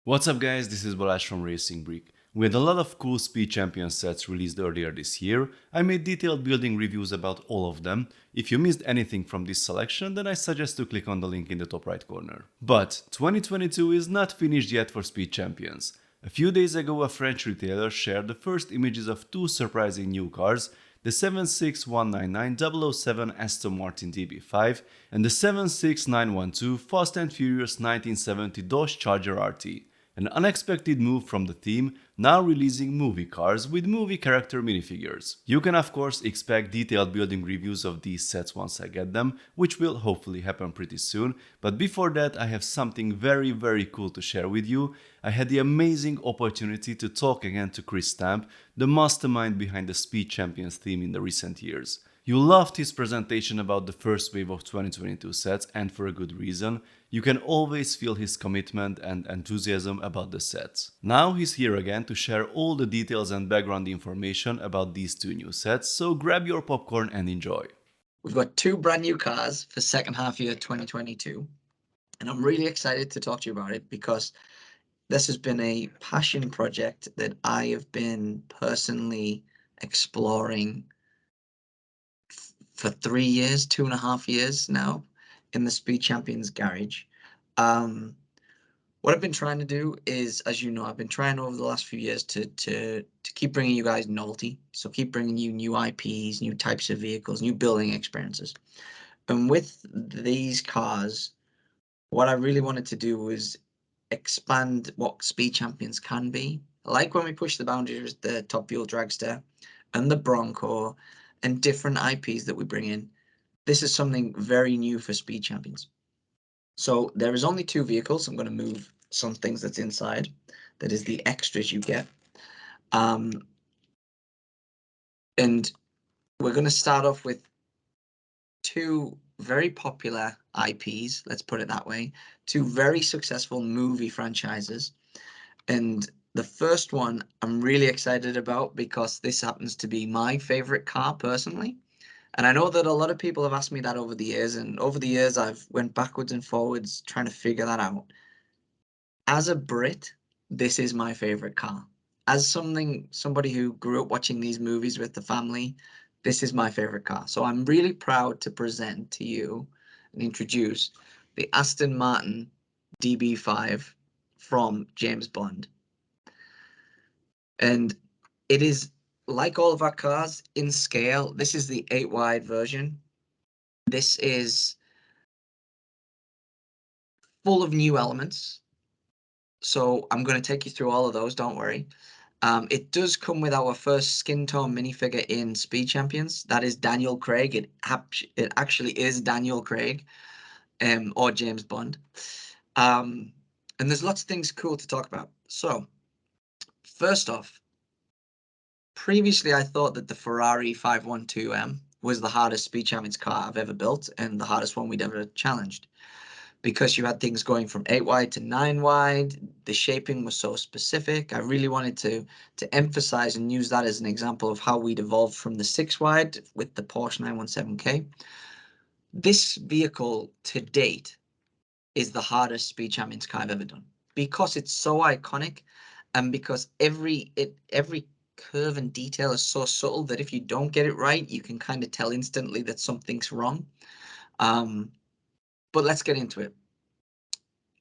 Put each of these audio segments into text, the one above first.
What's up guys, this is Balazs from Racing Brick. We had a lot of cool Speed Champion sets released earlier this year. I made detailed building reviews about all of them. If you missed anything from this selection, then I suggest to click on the link in the top right corner. But 2022 is not finished yet for Speed Champions. A few days ago a French retailer shared the first images of two surprising new cars, the 76199 Aston Martin DB5 and the 76912 Fast and Furious 1970 Dodge Charger RT. An unexpected move from the team, now releasing movie cars with movie character minifigures. You can of course expect detailed building reviews of these sets once I get them, which will hopefully happen pretty soon, but before that I have something very cool to share with you. I had the amazing opportunity to talk again to Chris Stamp, the mastermind behind the Speed Champions theme in the recent years. You loved his presentation about the first wave of 2022 sets, and for a good reason. You can always feel his commitment and enthusiasm about the sets. Now he's here again to share all the details and background information about these two new sets, so grab your popcorn and enjoy. We've got two brand new cars for second half year 2022, and I'm really excited to talk to you about it because this has been a passion project that I have been personally exploring for 3 years, 2.5 years now in the Speed Champions garage. What I've been trying to do is, as you know, I've been trying over the last few years to keep bringing you guys novelty. So keep bringing you new IPs, new types of vehicles, new building experiences. And with these cars, what I really wanted to do was expand what Speed Champions can be. Like when we push the boundaries with the Top Fuel Dragster and the Bronco and different IPs that we bring in, this is something very new for Speed Champions. So there is only two vehicles. I'm going to move some things that's inside. That is the extras you get. And we're going to start off with two very popular IPs, let's put it that way, two very successful movie franchises. And the first one I'm really excited about because this happens to be my favorite car personally. And I know that a lot of people have asked me that over the years, and over the years I've went backwards and forwards trying to figure that out. As a Brit, this is my favorite car. As somebody who grew up watching these movies with the family, this is my favorite car. So I'm really proud to present to you and introduce the Aston Martin DB5 from James Bond. And it is like all of our cars in scale. This is the 8 wide version. This is full of new elements. So I'm going to take you through all of those, don't worry. It does come with our first skin tone minifigure in Speed Champions. That is Daniel Craig. It actually is Daniel Craig, or James Bond. And there's lots of things cool to talk about. So first off, previously I thought that the Ferrari 512M was the hardest Speed Champions car I've ever built and the hardest one we'd ever challenged, because you had things going from 8 wide to 9 wide. The shaping was so specific. I really wanted to emphasize and use that as an example of how we'd evolved from the 6 wide with the Porsche 917K. This vehicle to date is the hardest Speed Champions car I've ever done because it's so iconic and because every curve and detail is so subtle that if you don't get it right, you can kind of tell instantly that something's wrong. But let's get into it.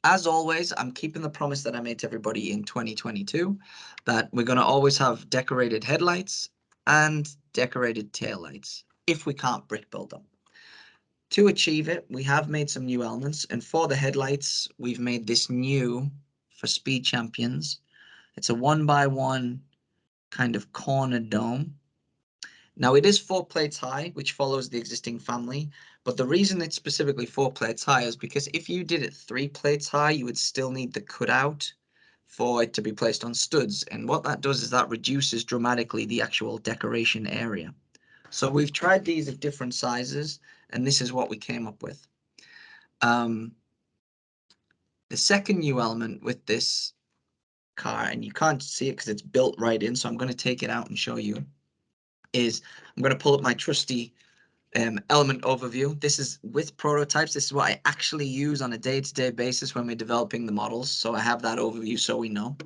As always, I'm keeping the promise that I made to everybody in 2022 that we're going to always have decorated headlights and decorated taillights if we can't brick build them. To achieve it, we have made some new elements, and for the headlights, we've made this new for Speed Champions. It's a 1x1 kind of corner dome. Now it is 4 plates high, which follows the existing family, but the reason it's specifically 4 plates high is because if you did it 3 plates high, you would still need the cutout for it to be placed on studs. And what that does is that reduces dramatically the actual decoration area. So we've tried these at different sizes, and this is what we came up with. The second new element with this car, and you can't see it because it's built right in, so I'm going to take it out and show you, is I'm going to pull up my trusty element overview. This is with prototypes. This is what I actually use on a day-to-day basis when we're developing the models. So I have that overview so we know.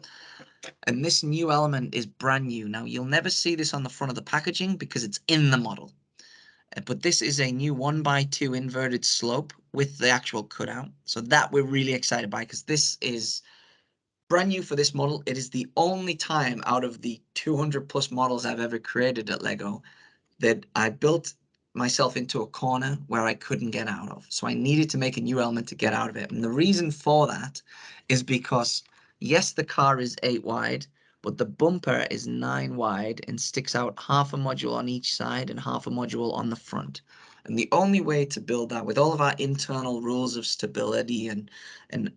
And this new element is brand new. Now, you'll never see this on the front of the packaging because it's in the model. But this is a new 1x2 inverted slope with the actual cutout. So that we're really excited by because this is brand new for this model. It is the only time out of the 200 plus models I've ever created at Lego that I built myself into a corner where I couldn't get out of. So I needed to make a new element to get out of it. And the reason for that is because, yes, the car is 8 wide, but the bumper is 9 wide and sticks out half a module on each side and half a module on the front. And the only way to build that with all of our internal rules of stability and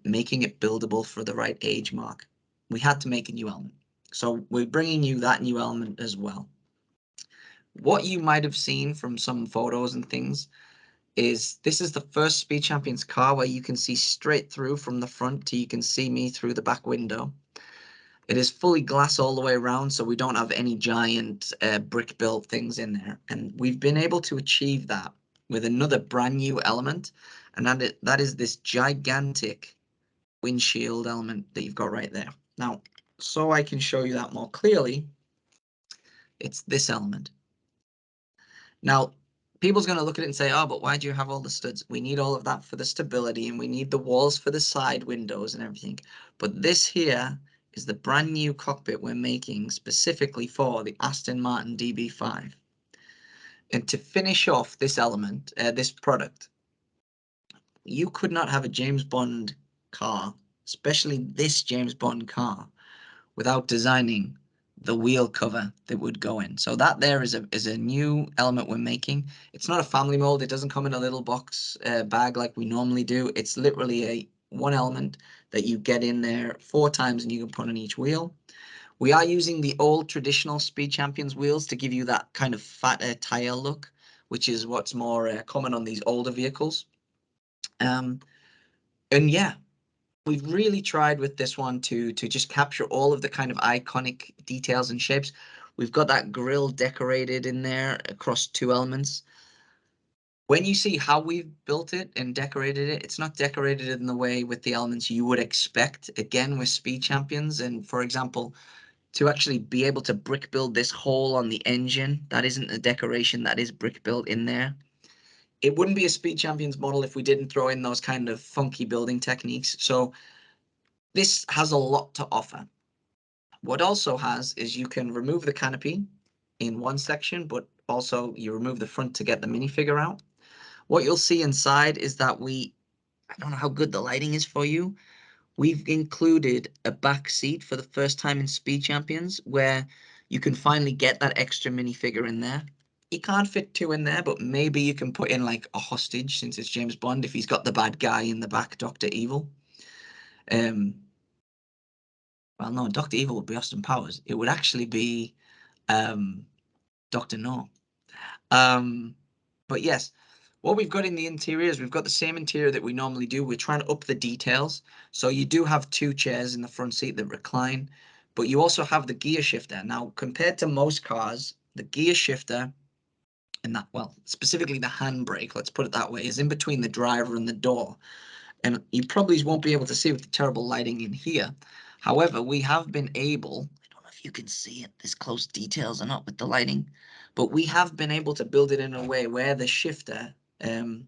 making it buildable for the right age mark, we had to make a new element. So we're bringing you that new element as well. What you might have seen from some photos and things is this is the first Speed Champions car where you can see straight through from the front to you can see me through the back window. It is fully glass all the way around, so we don't have any giant brick built things in there. And we've been able to achieve that with another brand new element, and that is this gigantic windshield element that you've got right there. Now, so I can show you that more clearly, it's this element. Now, people's going to look at it and say, oh, but why do you have all the studs? We need all of that for the stability, and we need the walls for the side windows and everything. But this here is the brand new cockpit we're making specifically for the Aston Martin DB5. And to finish off this element, this product, you could not have a James Bond car, especially this James Bond car, without designing the wheel cover that would go in. So that there is a new element we're making. It's not a family mold. It doesn't come in a little box bag like we normally do. It's literally one element that you get in there 4 times and you can put on each wheel. We are using the old traditional Speed Champions wheels to give you that kind of fatter tire look, which is what's more common on these older vehicles. And yeah, we've really tried with this one to just capture all of the kind of iconic details and shapes. We've got that grille decorated in there across 2 elements. When you see how we've built it and decorated it, it's not decorated in the way with the elements you would expect, again, with Speed Champions. And for example, to actually be able to brick build this hole on the engine, that isn't a decoration, that is brick built in there. It wouldn't be a Speed Champions model if we didn't throw in those kind of funky building techniques. So this has a lot to offer. What also has is you can remove the canopy in one section, but also you remove the front to get the minifigure out. What you'll see inside is that I don't know how good the lighting is for you. We've included a back seat for the first time in Speed Champions where you can finally get that extra minifigure in there. You can't fit 2 in there, but maybe you can put in like a hostage since it's James Bond if he's got the bad guy in the back, Dr. Evil. Well, no, Dr. Evil would be Austin Powers. It would actually be Dr. No. But yes, what we've got in the interior is we've got the same interior that we normally do. We're trying to up the details. So you do have 2 chairs in the front seat that recline, but you also have the gear shifter. Now, compared to most cars, the gear shifter and that, well, specifically the handbrake, let's put it that way, is in between the driver and the door. And you probably won't be able to see with the terrible lighting in here. However, we have been able, I don't know if you can see it, this close details or not with the lighting, but we have been able to build it in a way where the shifter, the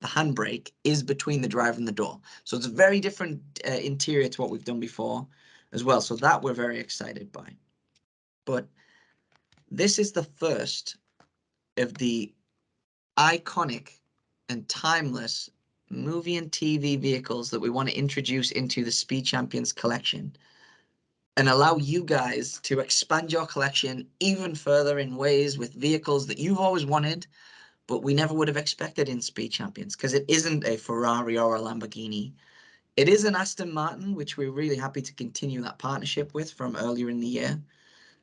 handbrake, is between the driver and the door. So it's a very different interior to what we've done before as well. So that we're very excited by. But this is the first of the iconic and timeless movie and TV vehicles that we want to introduce into the Speed Champions collection and allow you guys to expand your collection even further in ways with vehicles that you've always wanted, but we never would have expected in Speed Champions because it isn't a Ferrari or a Lamborghini. It is an Aston Martin, which we're really happy to continue that partnership with from earlier in the year.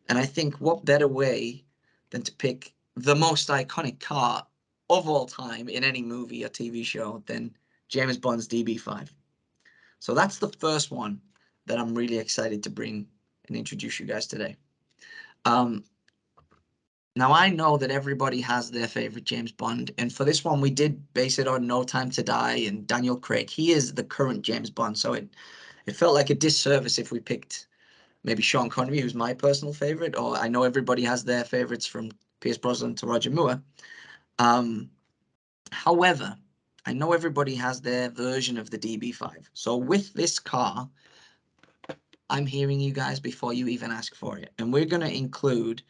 And I think what better way than to pick the most iconic car of all time in any movie or TV show than James Bond's DB5. So that's the first one that I'm really excited to bring and introduce you guys today. Now, I know that everybody has their favorite James Bond, and for this one, we did base it on No Time to Die and Daniel Craig. He is the current James Bond, so it felt like a disservice if we picked maybe Sean Connery, who's my personal favorite, or I know everybody has their favorites from Pierce Brosnan to Roger Moore. However, I know everybody has their version of the DB5. So with this car, I'm hearing you guys before you even ask for it, and we're going to include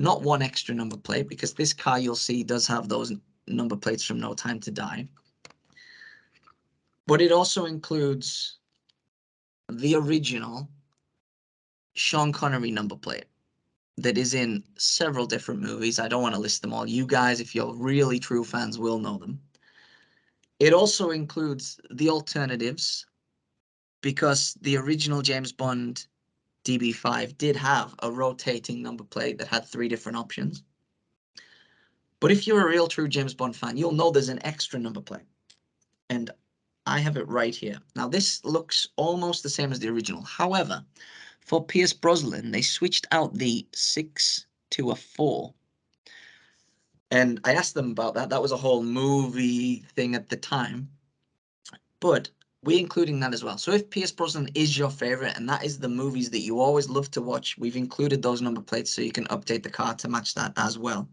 not one extra number plate, because this car you'll see does have those number plates from No Time to Die, but it also includes the original Sean Connery number plate that is in several different movies. I don't want to list them all. You guys, if you're really true fans, will know them. It also includes the alternatives, because the original James Bond DB5 did have a rotating number plate that had 3 different options. But if you're a real true James Bond fan, you'll know there's an extra number plate. And I have it right here. Now, this looks almost the same as the original. However, for Pierce Brosnan, they switched out the 6 to a 4. And I asked them about that. That was a whole movie thing at the time. But we're including that as well. So if Pierce Brosnan is your favorite and that is the movies that you always love to watch, we've included those number plates so you can update the car to match that as well.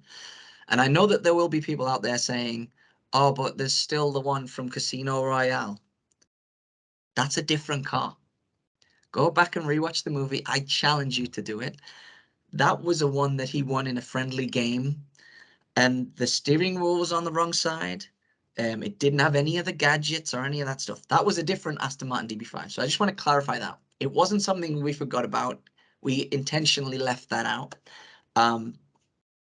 And I know that there will be people out there saying, oh, but there's still the one from Casino Royale. That's a different car. Go back and rewatch the movie. I challenge you to do it. That was a one that he won in a friendly game, and the steering wheel was on the wrong side. It didn't have any of the gadgets or any of that stuff. That was a different Aston Martin DB5. So I just want to clarify that. It wasn't something we forgot about. We intentionally left that out.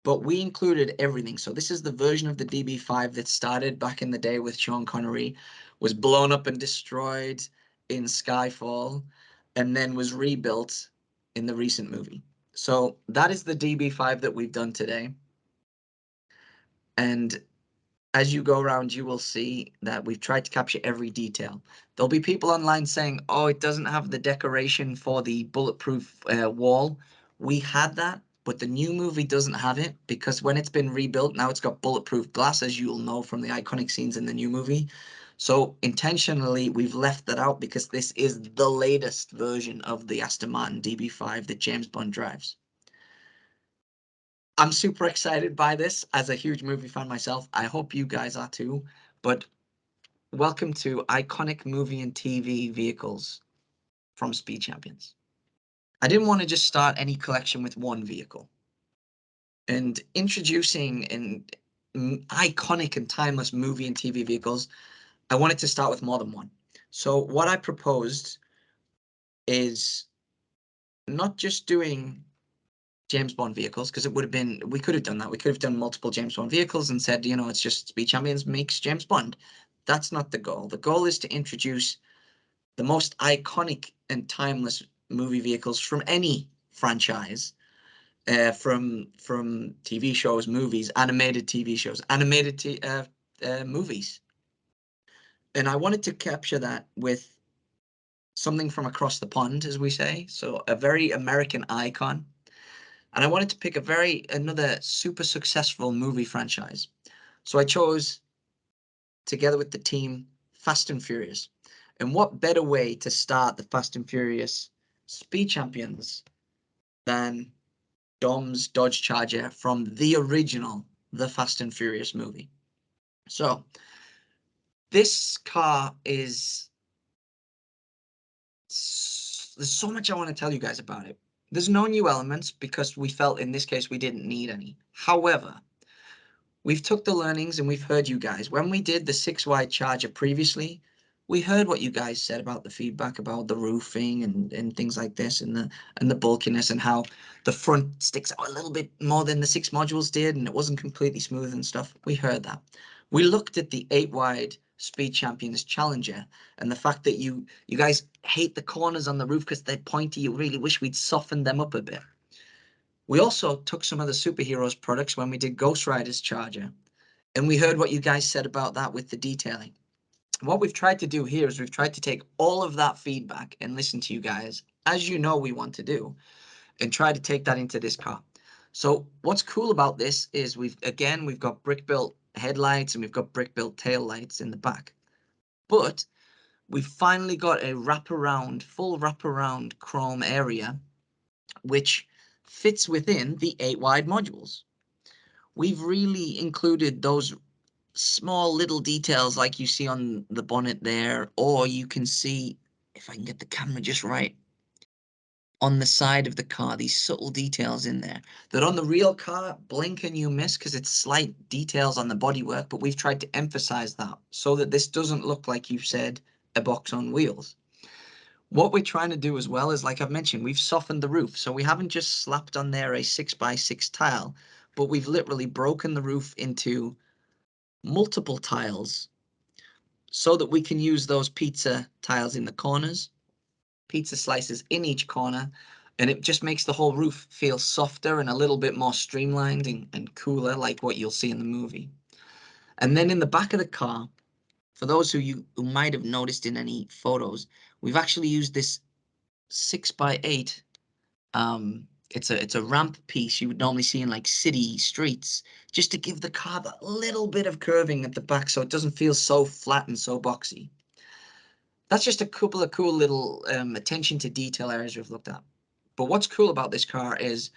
But we included everything. So this is the version of the DB5 that started back in the day with Sean Connery, was blown up and destroyed in Skyfall, and then was rebuilt in the recent movie. So that is the DB5 that we've done today. And as you go around, you will see that we've tried to capture every detail. There'll be people online saying, oh, it doesn't have the decoration for the bulletproof wall. We had that, but the new movie doesn't have it, because when it's been rebuilt, now it's got bulletproof glass, as you'll know from the iconic scenes in the new movie. So intentionally, we've left that out because this is the latest version of the Aston Martin DB5 that James Bond drives. I'm super excited by this as a huge movie fan myself. I hope you guys are too. But welcome to iconic movie and TV vehicles from Speed Champions. I didn't want to just start any collection with one vehicle. And introducing iconic and timeless movie and TV vehicles, I wanted to start with more than one. So what I proposed is not just doing James Bond vehicles, because it would have been, we could have done that. We could have done multiple James Bond vehicles and said, you know, it's just Speed Champions makes James Bond. That's not the goal. The goal is to introduce the most iconic and timeless movie vehicles from any franchise, from TV shows, movies, animated TV shows, animated movies. And I wanted to capture that with something from across the pond, as we say. So a very American icon. And I wanted to pick another super successful movie franchise. So I chose, together with the team, Fast and Furious. And what better way to start the Fast and Furious Speed Champions than Dom's Dodge Charger from the original The Fast and Furious movie. So this car is, there's so much I want to tell you guys about it. There's no new elements because we felt in this case we didn't need any. However, we've took the learnings and we've heard you guys. When we did the 6-wide Charger previously, we heard what you guys said about the feedback about the roofing and things like this, and the bulkiness, and how the front sticks out a little bit more than the 6 modules did, and it wasn't completely smooth and stuff. We heard that. We looked at the 8-wide Speed Champions Challenger, and the fact that you guys hate the corners on the roof because they're pointy. You really wish we'd softened them up a bit. We also took some of the Superheroes products when we did Ghost Rider's Charger, and we heard what you guys said about that with the detailing. What we've tried to do here is we've tried to take all of that feedback and listen to you guys, as you know we want to do, and try to take that into this car. So what's cool about this is we've got brick built headlights and we've got brick built tail lights in the back, but we've finally got a full wraparound chrome area, which fits within the 8 wide modules. We've really included those small little details like you see on the bonnet there, or you can see, if I can get the camera just right, on the side of the car, these subtle details in there that on the real car, blink and you miss because it's slight details on the bodywork, but we've tried to emphasize that so that this doesn't look like you've said a box on wheels. What we're trying to do as well is, like I've mentioned, we've softened the roof. So we haven't just slapped on there a 6x6 tile, but we've literally broken the roof into multiple tiles so that we can use those pizza tiles in the corners, pizza slices in each corner, and it just makes the whole roof feel softer and a little bit more streamlined and cooler, like what you'll see in the movie. And then in the back of the car, for those who might have noticed in any photos, we've actually used this 6x8. It's a ramp piece you would normally see in like city streets, just to give the car that little bit of curving at the back so it doesn't feel so flat and so boxy. That's just a couple of cool little attention to detail areas we've looked at. But what's cool about this car is,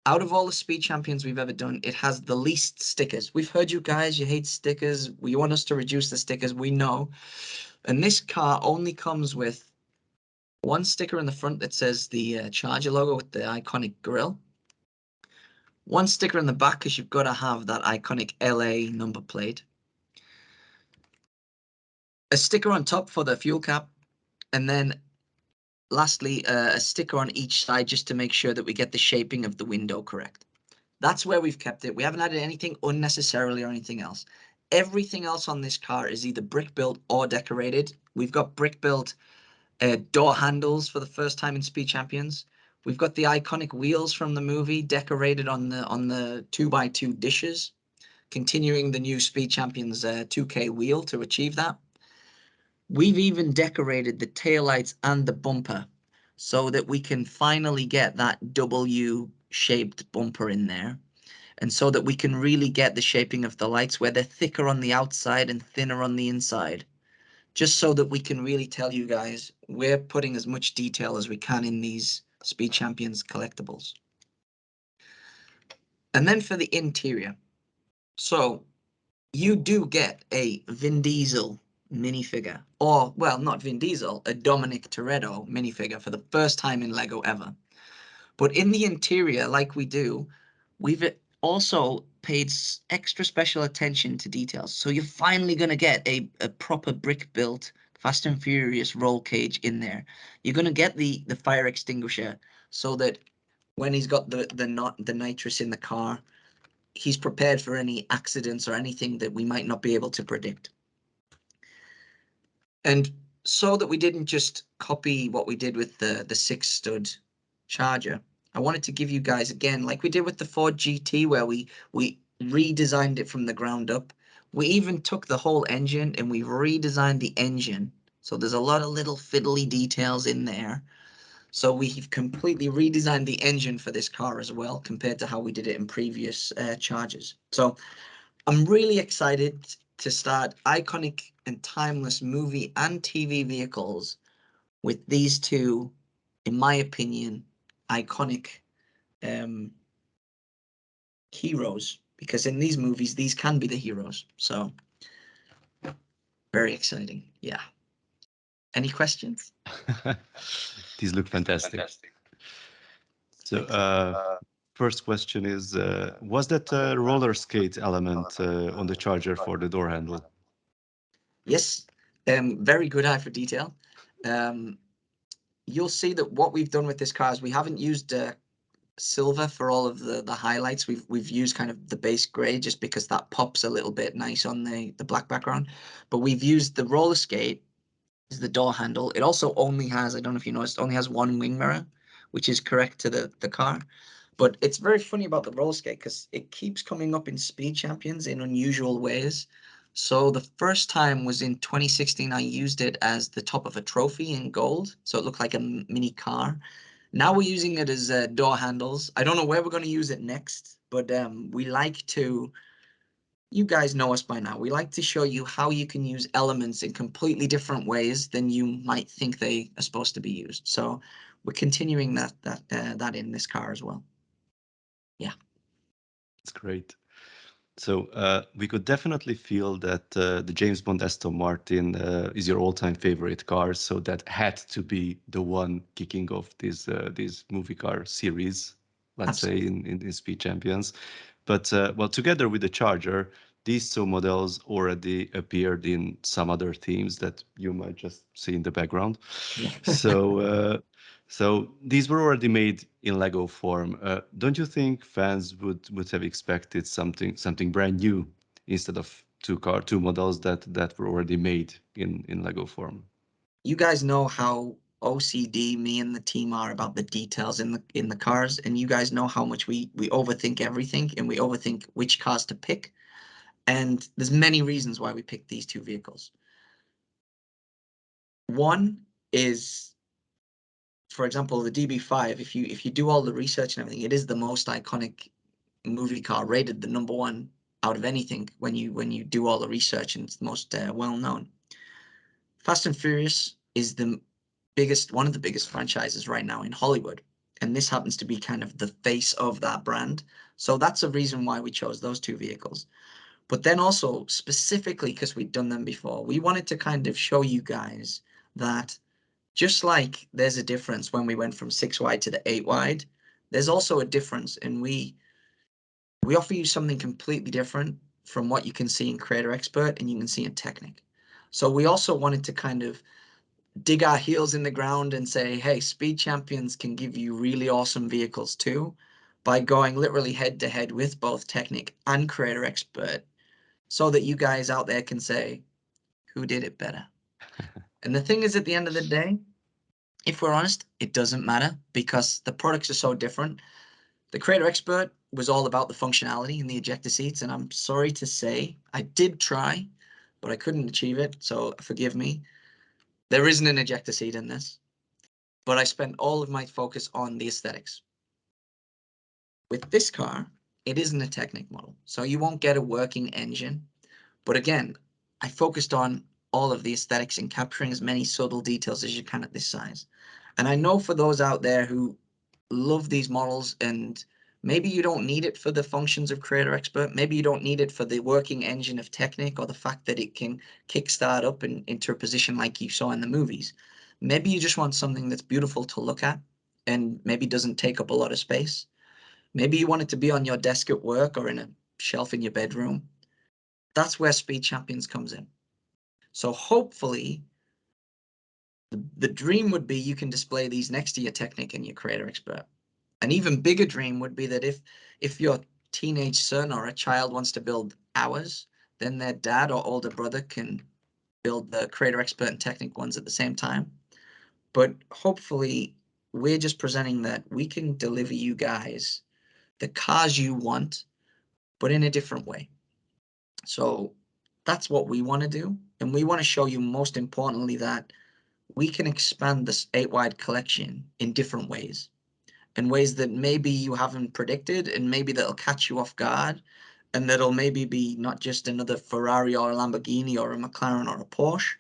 out of all the Speed Champions we've ever done, it has the least stickers. We've heard you guys, you hate stickers. You want us to reduce the stickers, we know. And this car only comes with one sticker in the front that says the Charger logo with the iconic grille. One sticker in the back because you've got to have that iconic LA number plate. A sticker on top for the fuel cap. And then lastly, a sticker on each side just to make sure that we get the shaping of the window correct. That's where we've kept it. We haven't added anything unnecessarily or anything else. Everything else on this car is either brick built or decorated. We've got brick built door handles for the first time in Speed Champions. We've got the iconic wheels from the movie decorated on the 2x2 dishes, continuing the new Speed Champions 2K wheel to achieve that. We've even decorated the taillights and the bumper so that we can finally get that W-shaped bumper in there, and so that we can really get the shaping of the lights where they're thicker on the outside and thinner on the inside, just so that we can really tell you guys we're putting as much detail as we can in these Speed Champions collectibles. And then for the interior, so you do get a Vin Diesel minifigure, or, well, not Vin Diesel, a Dominic Toretto minifigure for the first time in Lego ever. But in the interior, like we do, we've also paid extra special attention to details. So you're finally going to get a proper brick-built Fast and Furious roll cage in there. You're going to get the fire extinguisher so that when he's got the nitrous in the car, he's prepared for any accidents or anything that we might not be able to predict. And so that we didn't just copy what we did with the 6-stud Charger, I wanted to give you guys, again, like we did with the Ford GT, where we redesigned it from the ground up. We even took the whole engine and we redesigned the engine. So there's a lot of little fiddly details in there. So we've completely redesigned the engine for this car as well, compared to how we did it in previous Chargers. So I'm really excited to start iconic and timeless movie and TV vehicles with these two, in my opinion, iconic heroes. Because in these movies, these can be the heroes. So very exciting. Yeah. Any questions? These look fantastic. So, first question is, was that a roller skate element on the Charger for the door handle? Yes. Very good eye for detail. You'll see that what we've done with this car is we haven't used silver for all of the highlights. We've used kind of the base gray just because that pops a little bit nice on the black background. But we've used the roller skate is the door handle. It also only has, I don't know if you noticed, only has one wing mirror, which is correct to the car. But it's very funny about the roller skate because it keeps coming up in Speed Champions in unusual ways. So the first time was in 2016. I used it as the top of a trophy in gold, so it looked like a mini car. Now we're using it as door handles. I don't know where we're going to use it next, but we like to, you guys know us by now. We like to show you how you can use elements in completely different ways than you might think they are supposed to be used. So we're continuing that in this car as well. Yeah. It's great. So we could definitely feel that the James Bond Aston Martin is your all-time favorite car. So that had to be the one kicking off this movie car series, let's say Absolutely. in Speed Champions. But well, together with the Charger, these two models already appeared in some other themes that you might just see in the background. Yeah. So these were already made in Lego form. Don't you think fans would have expected something brand new instead of two models that were already made in Lego form? You guys know how OCD me and the team are about the details in the cars, and you guys know how much we overthink everything and we overthink which cars to pick. And there's many reasons why we picked these two vehicles. One is, for example, the DB5. If you do all the research and everything, it is the most iconic movie car, rated the #1 out of anything when you do all the research, and it's the most well known. Fast and Furious is one of the biggest franchises right now in Hollywood, and this happens to be kind of the face of that brand. So that's a reason why we chose those two vehicles. But then also specifically because we'd done them before, we wanted to kind of show you guys that just like there's a difference when we went from 6 wide to the 8 wide, there's also a difference, and we offer you something completely different from what you can see in Creator Expert and you can see in Technic. So we also wanted to kind of dig our heels in the ground and say, hey, Speed Champions can give you really awesome vehicles too, by going literally head to head with both Technic and Creator Expert, so that you guys out there can say, who did it better? And the thing is, at the end of the day, if we're honest, it doesn't matter because the products are so different. The Creator Expert was all about the functionality in the ejector seats, and I'm sorry to say, I did try, but I couldn't achieve it, so forgive me. There isn't an ejector seat in this, but I spent all of my focus on the aesthetics. With this car, it isn't a Technic model, so you won't get a working engine. But again, I focused on all of the aesthetics and capturing as many subtle details as you can at this size. And I know for those out there who love these models, and maybe you don't need it for the functions of Creator Expert, maybe you don't need it for the working engine of Technic or the fact that it can kickstart up into a position like you saw in the movies. Maybe you just want something that's beautiful to look at and maybe doesn't take up a lot of space. Maybe you want it to be on your desk at work or in a shelf in your bedroom. That's where Speed Champions comes in. So hopefully, the dream would be you can display these next to your Technic and your Creator Expert. An even bigger dream would be that if your teenage son or a child wants to build ours, then their dad or older brother can build the Creator Expert and Technic ones at the same time. But hopefully, we're just presenting that we can deliver you guys the cars you want, but in a different way. So that's what we want to do. And we want to show you, most importantly, that we can expand this 8 wide collection in different ways, in ways that maybe you haven't predicted, and maybe that'll catch you off guard, and that'll maybe be not just another Ferrari or a Lamborghini or a McLaren or a Porsche.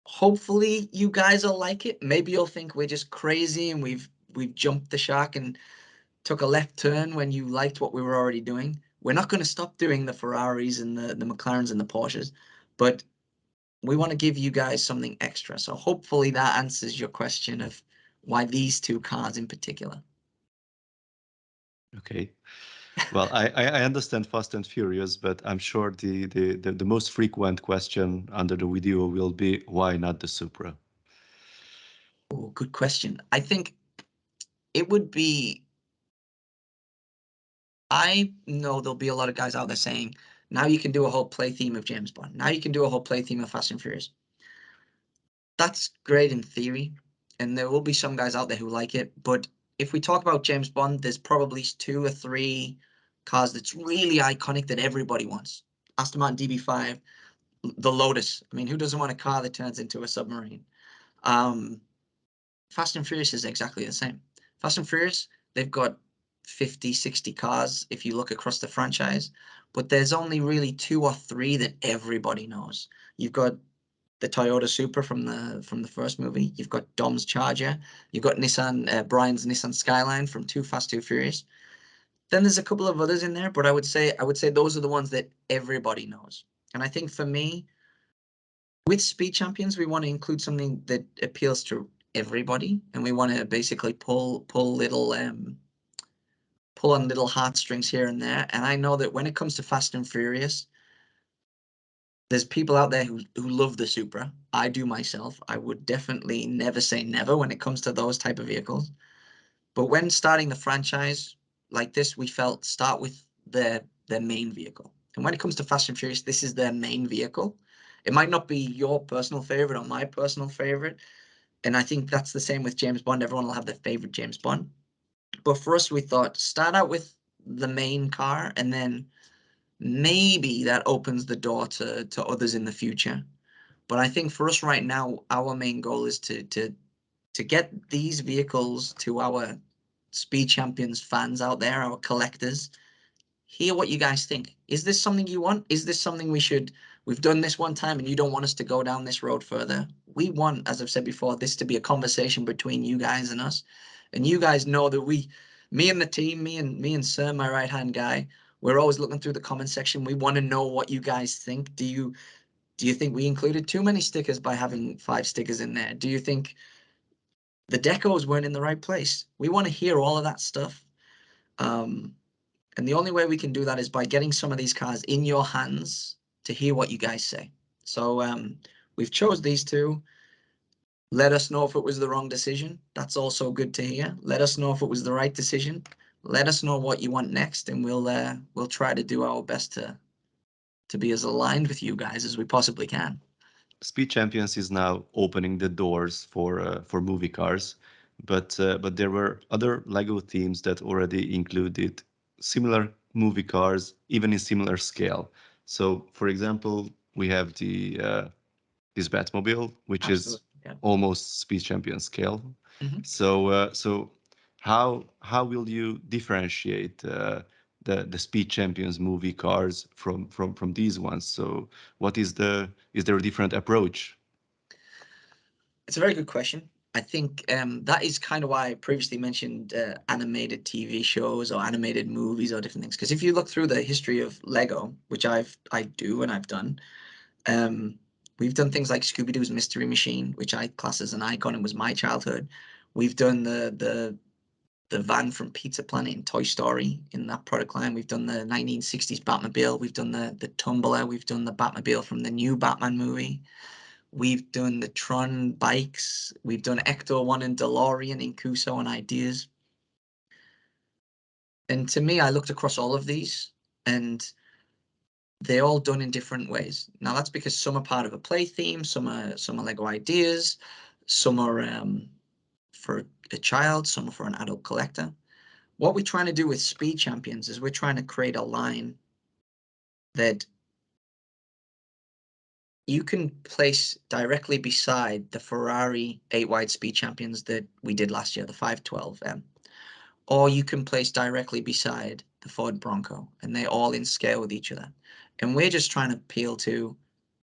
Hopefully you guys will like it. Maybe you'll think we're just crazy and we've jumped the shark and took a left turn when you liked what we were already doing. We're not going to stop doing the Ferraris and the McLarens and the Porsches, but we want to give you guys something extra. So hopefully that answers your question of why these two cars in particular. Okay. Well, I understand Fast and Furious, but I'm sure the most frequent question under the video will be why not the Supra? Oh, good question. I think it would be, I know there'll be a lot of guys out there saying, now you can do a whole play theme of James Bond. Now you can do a whole play theme of Fast and Furious. That's great in theory, and there will be some guys out there who like it. But if we talk about James Bond, there's probably 2 or 3 cars that's really iconic that everybody wants. Aston Martin DB5, the Lotus. I mean, who doesn't want a car that turns into a submarine? Um, Fast and Furious is exactly the same. Fast and Furious, they've got 50, 60 cars if you look across the franchise, but there's only really 2 or 3 that everybody knows. You've got the Toyota Supra from the first movie. You've got Dom's Charger. You've got Brian's Nissan Skyline from Too Fast, Too Furious. Then there's a couple of others in there, but I would say those are the ones that everybody knows. And I think for me, with Speed Champions, we want to include something that appeals to everybody, and we want to basically pull on little heartstrings here and there. And I know that when it comes to Fast and Furious, there's people out there who love the Supra. I do myself. I would definitely never say never when it comes to those type of vehicles. But when starting the franchise like this, we felt start with their main vehicle. And when it comes to Fast and Furious, this is their main vehicle. It might not be your personal favorite or my personal favorite. And I think that's the same with James Bond. Everyone will have their favorite James Bond. But for us, we thought start out with the main car, and then maybe that opens the door to others in the future. But I think for us right now, our main goal is to get these vehicles to our Speed Champions fans out there, our collectors. Hear what you guys think. Is this something you want? Is this something we've done this one time and you don't want us to go down this road further? We want, as I've said before, this to be a conversation between you guys and us. And you guys know that me and the team, me and Sir, my right-hand guy, we're always looking through the comment section. We want to know what you guys think. Do you think we included too many stickers by having 5 stickers in there? Do you think the decos weren't in the right place? We want to hear all of that stuff. And the only way we can do that is by getting some of these cars in your hands to hear what you guys say. So we've chose these 2. Let us know if it was the wrong decision. That's also good to hear. Let us know if it was the right decision. Let us know what you want next, and we'll try to do our best to be as aligned with you guys as we possibly can. Speed Champions is now opening the doors for movie cars, but there were other Lego themes that already included similar movie cars, even in similar scale. So, for example, we have the this Batmobile, which is Absolutely. Yeah. almost Speed Champion scale. Mhm. So how will you differentiate the Speed Champions movie cars from these ones? So what is there a different approach? It's a very good question. I think that is kind of why I previously mentioned animated TV shows or animated movies or different things. Because if you look through the history of Lego, which I do and I've done, um, we've done things like Scooby Doo's Mystery Machine, which I class as an icon and was my childhood. We've done the van from Pizza Planet in Toy Story in that product line. We've done the 1960s Batmobile. We've done the Tumbler. We've done the Batmobile from the new Batman movie. We've done the Tron bikes. We've done Ecto 1 and DeLorean in Cuso and Ideas. And to me, I looked across all of these and they're all done in different ways. Now that's because some are part of a play theme, some are Lego Ideas, some are for a child, some are for an adult collector. What we're trying to do with Speed Champions is we're trying to create a line that you can place directly beside the Ferrari 8-wide Speed Champions that we did last year, the 512M. Or you can place directly beside the Ford Bronco, and they're all in scale with each other. And we're just trying to appeal to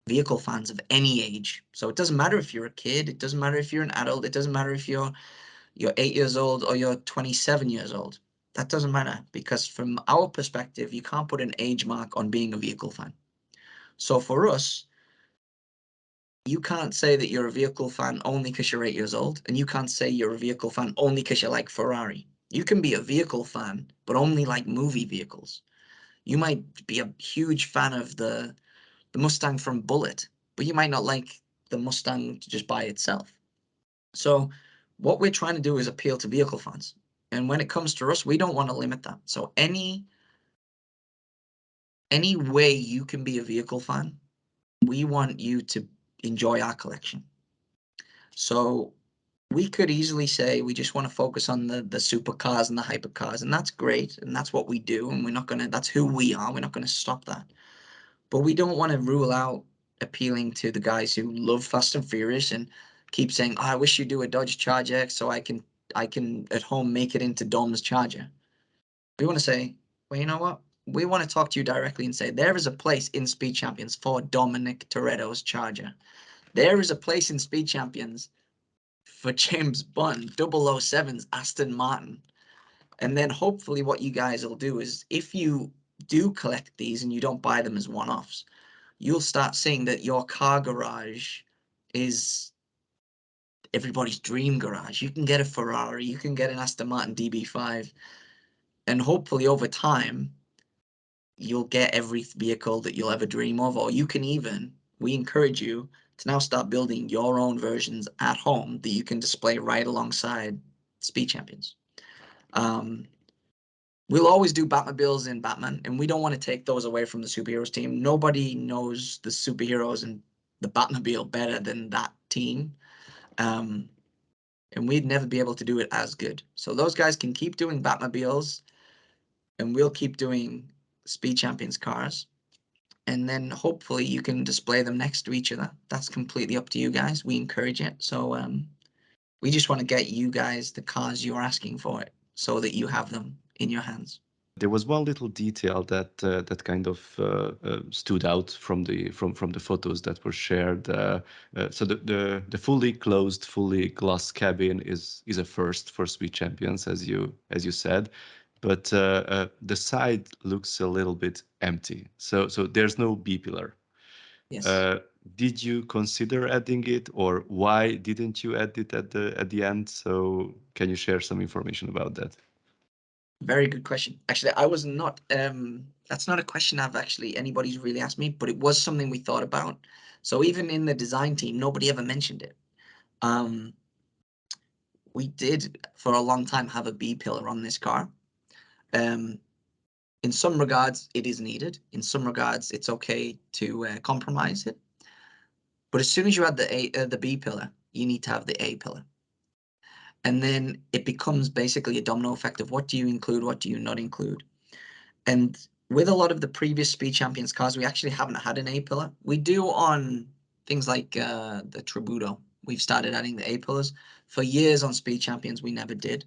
vehicle fans of any age. So it doesn't matter if you're a kid, it doesn't matter if you're an adult, it doesn't matter if you're 8 years old or you're 27 years old. That doesn't matter, because from our perspective, you can't put an age mark on being a vehicle fan. So for us, you can't say that you're a vehicle fan only because you're 8 years old, and you can't say you're a vehicle fan only because you like Ferrari. You can be a vehicle fan, but only like movie vehicles. You might be a huge fan of the Mustang from Bullitt, but you might not like the Mustang just by itself. So what we're trying to do is appeal to vehicle fans. And when it comes to us, we don't want to limit that. So any way you can be a vehicle fan, we want you to enjoy our collection. So we could easily say we just want to focus on the supercars and the hypercars, and that's great, and that's what we do, and that's who we are. We're not gonna stop that. But we don't want to rule out appealing to the guys who love Fast and Furious and keep saying, oh, I wish you do a Dodge Charger so I can at home make it into Dom's Charger. We want to say, well, you know what? We want to talk to you directly and say there is a place in Speed Champions for Dominic Toretto's Charger. There is a place in Speed Champions for James Bond 007's Aston Martin. And then hopefully what you guys will do is if you do collect these and you don't buy them as one-offs, you'll start seeing that your car garage is everybody's dream garage. You can get a Ferrari, you can get an Aston Martin DB5, and hopefully over time, you'll get every vehicle that you'll ever dream of, or you can even, we encourage you to now start building your own versions at home that you can display right alongside Speed Champions. We'll always do Batmobiles in Batman, and we don't want to take those away from the superheroes team. Nobody knows the superheroes and the Batmobile better than that team. And we'd never be able to do it as good. So those guys can keep doing Batmobiles, and we'll keep doing Speed Champions cars. And then hopefully you can display them next to each other. That's completely up to you guys. We encourage it. So we just want to get you guys the cars you're asking for it so that you have them in your hands. There was one little detail that that kind of stood out from the photos that were shared. So the fully closed, fully glass cabin is a first for Speed Champions, as you said, but the side looks a little bit empty. So there's no B pillar. Yes. Did you consider adding it, or why didn't you add it at the end? So can you share some information about that? Very good question. Actually, I was not, that's not a question anybody's really asked me, but it was something we thought about. So even in the design team, nobody ever mentioned it. We did for a long time have a B pillar on this car. In some regards, it is needed. In some regards, it's okay to compromise it. But as soon as you add the B pillar, you need to have the A pillar. And then it becomes basically a domino effect of what do you include, what do you not include. And with a lot of the previous Speed Champions cars, we actually haven't had an A pillar. We do on things like the Tributo. We've started adding the A pillars. For years on Speed Champions, we never did.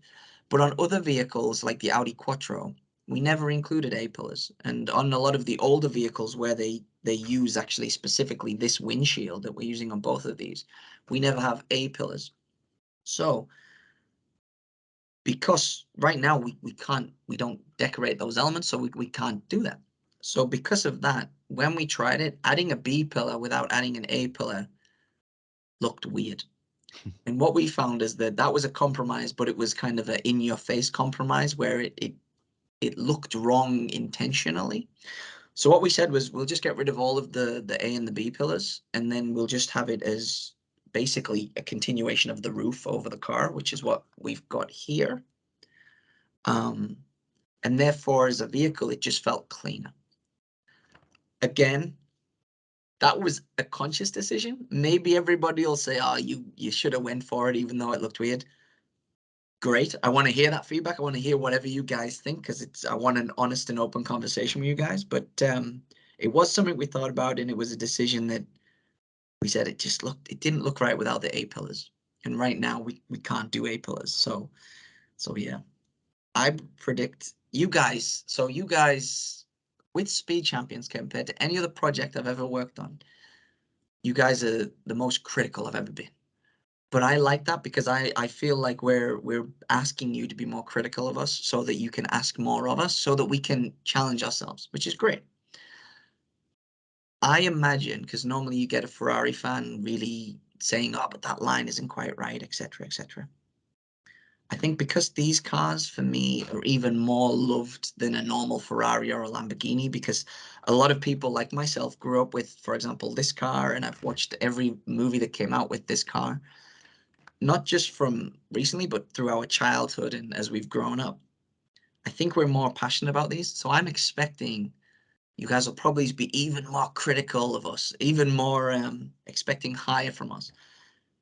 But on other vehicles like the Audi Quattro, we never included A pillars. And on a lot of the older vehicles where they use actually specifically this windshield that we're using on both of these, we never have A pillars. So because right now we don't decorate those elements, so we can't do that. So because of that, when we tried it, adding a B pillar without adding an A pillar looked weird. And what we found is that that was a compromise, but it was kind of an in-your-face compromise where it looked wrong intentionally. So what we said was we'll just get rid of all of the A and the B pillars, and then we'll just have it as basically a continuation of the roof over the car, which is what we've got here. And therefore, as a vehicle, it just felt cleaner. Again, that was a conscious decision. Maybe everybody will say, oh, you should have went for it, even though it looked weird. Great. I want to hear that feedback. I want to hear whatever you guys think, because I want an honest and open conversation with you guys. But it was something we thought about, and it was a decision that we said it didn't look right without the A pillars. And right now we can't do A pillars. So yeah. I predict you guys with Speed Champions compared to any other project I've ever worked on, you guys are the most critical I've ever been. But I like that because I feel like we're asking you to be more critical of us so that you can ask more of us so that we can challenge ourselves, which is great. I imagine, because normally you get a Ferrari fan really saying, oh, but that line isn't quite right, etc., etc. I think because these cars, for me, are even more loved than a normal Ferrari or a Lamborghini, because a lot of people like myself grew up with, for example, this car, and I've watched every movie that came out with this car, not just from recently, but through our childhood and as we've grown up. I think we're more passionate about these, so I'm expecting you guys will probably be even more critical of us, even more expecting higher from us,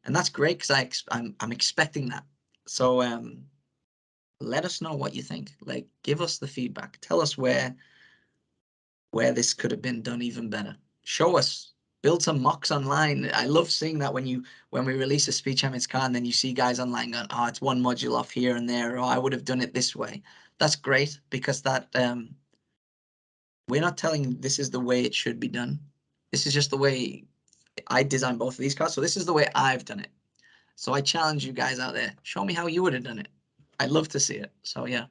and that's great because I'm expecting that. So let us know what you think. Like, give us the feedback. Tell us where this could have been done even better. Show us build some mocks online. I love seeing that when we release a Speed Champions car and then you see guys online going, oh, it's one module off here and there, or I would have done it this way. That's great because that we're not telling this is the way it should be done. This is just the way I designed both of these cars. So this is the way I've done it. So I challenge you guys out there. Show me how you would have done it. I'd love to see it. So yeah.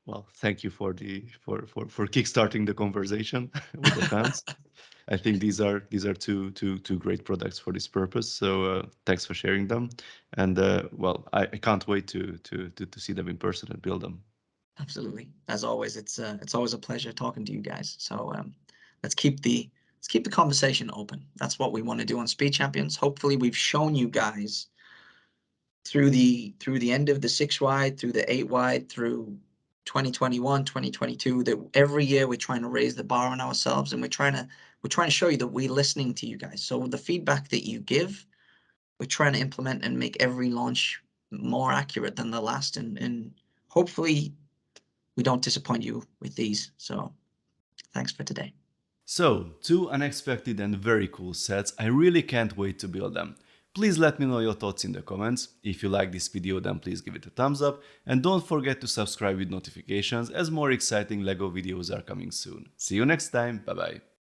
Well, thank you for kickstarting the conversation with the fans. I think these are two great products for this purpose. So thanks for sharing them, and well, I can't wait to see them in person and build them. Absolutely. As always, it's always a pleasure talking to you guys. So let's keep the conversation open. That's what we want to do on Speed Champions. Hopefully, we've shown you guys through the end of the 6 wide, through the 8 wide, through 2021, 2022, that every year we're trying to raise the bar on ourselves, and we're trying to show you that we're listening to you guys. So the feedback that you give, we're trying to implement and make every launch more accurate than the last, and hopefully we don't disappoint you with these. So thanks for today. So, two unexpected and very cool sets. I really can't wait to build them. Please let me know your thoughts in the comments. If you like this video, then please give it a thumbs up, and don't forget to subscribe with notifications as more exciting LEGO videos are coming soon. See you next time, bye bye.